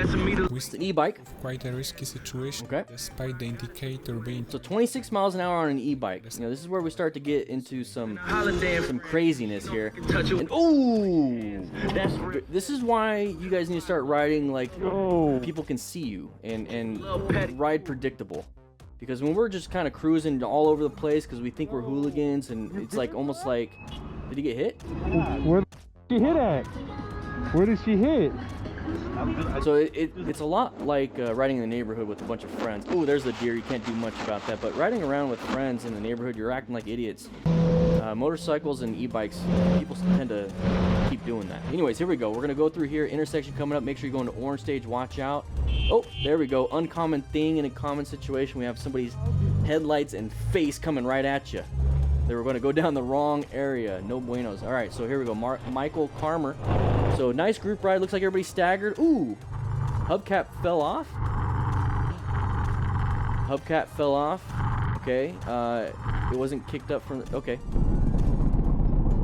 It's an e-bike. Quite a risky situation, Okay. despite the indicator being... So 26 miles an hour on an e-bike. You know, this is where we start to get into some craziness here. And ooh, this is why you guys need to start riding like people can see you and ride predictable. Because when we're just kind of cruising all over the place because we think we're hooligans, and it's like almost like, did he get hit? Where did she hit at? Where did she hit? So it's a lot like riding in the neighborhood with a bunch of friends. Ooh, there's the deer. You can't do much about that. But riding around with friends in the neighborhood, you're acting like idiots. Motorcycles and e-bikes, people tend to keep doing that. Anyways, here we go. We're going to go through here. Intersection coming up. Make sure you go into orange stage. Watch out. Oh, there we go. Uncommon thing in a common situation. We have somebody's headlights and face coming right at you. They were going to go down the wrong area. No buenos. All right, so here we go. Michael Carmer. So nice group ride. Looks like everybody's staggered. Ooh, hubcap fell off. Hubcap fell off. Okay. It wasn't kicked up from. Okay.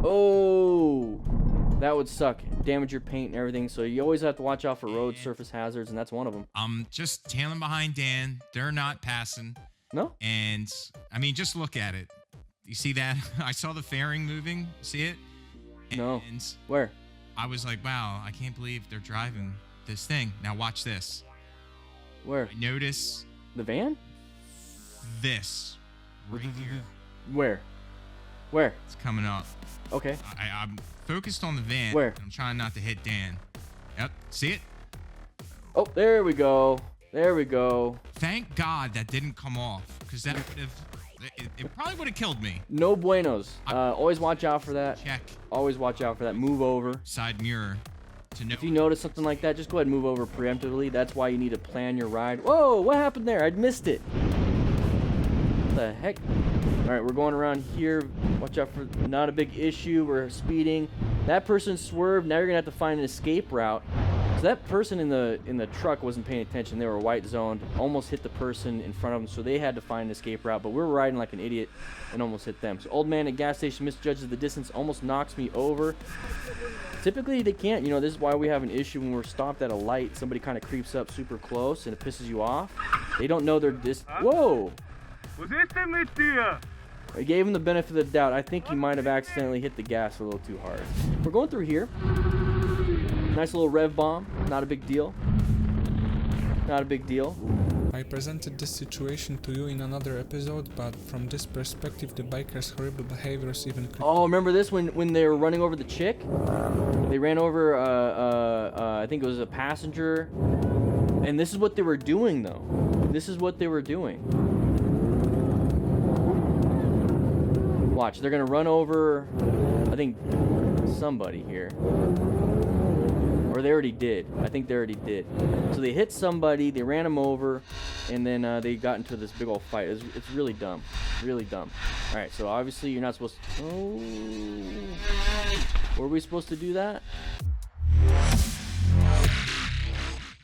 Oh, that would suck. Damage your paint and everything. So you always have to watch out for road surface hazards, and that's one of them. I'm just tailing behind Dan. They're not passing. No. And I mean, just look at it. You see that? I saw the fairing moving. See it? No. And Where? I was like, wow, I can't believe they're driving this thing. Now watch this. Where? I notice The van? this right here. Where? Where? It's coming up. Okay. I'm focused on the van. Where? I'm trying not to hit Dan. Yep. See it? Oh, there we go. There we go. Thank God that didn't come off, because that would have... It probably would have killed me. No buenos. Always watch out for that. Check Always watch out for that. Move over. side mirror to know. If you notice something like that, just go ahead and move over preemptively. That's why you need to plan your ride. Whoa, what happened there? I missed it. What the heck? All right, we're going around here. Watch out for not a big issue. We're speeding. That person swerved. Now you're gonna have to find an escape route. So that person in the truck wasn't paying attention. They were white zoned, almost hit the person in front of them, so they had to find an escape route. But we were riding like an idiot and almost hit them. So old man at gas station misjudges the distance, almost knocks me over. Typically they can't. You know, this is why we have an issue when we're stopped at a light. Somebody kind of creeps up super close and it pisses you off. They don't know they're Whoa! I gave him the benefit of the doubt. I think he might have accidentally hit the gas a little too hard. We're going through here. Nice little rev bomb. Not a big deal. Not a big deal. I presented this situation to you in another episode, but from this perspective, the biker's horrible behavior is even... Oh, remember this when they were running over the chick? They ran over, I think it was a passenger. And this is what they were doing, though. This is what they were doing. Watch, they're gonna run over, I think, somebody here. Or they already did. I think they already did. So they hit somebody, they ran him over, and then they got into this big old fight. It's really dumb. Really dumb. Alright, so obviously you're not supposed to... Oh. Were we supposed to do that?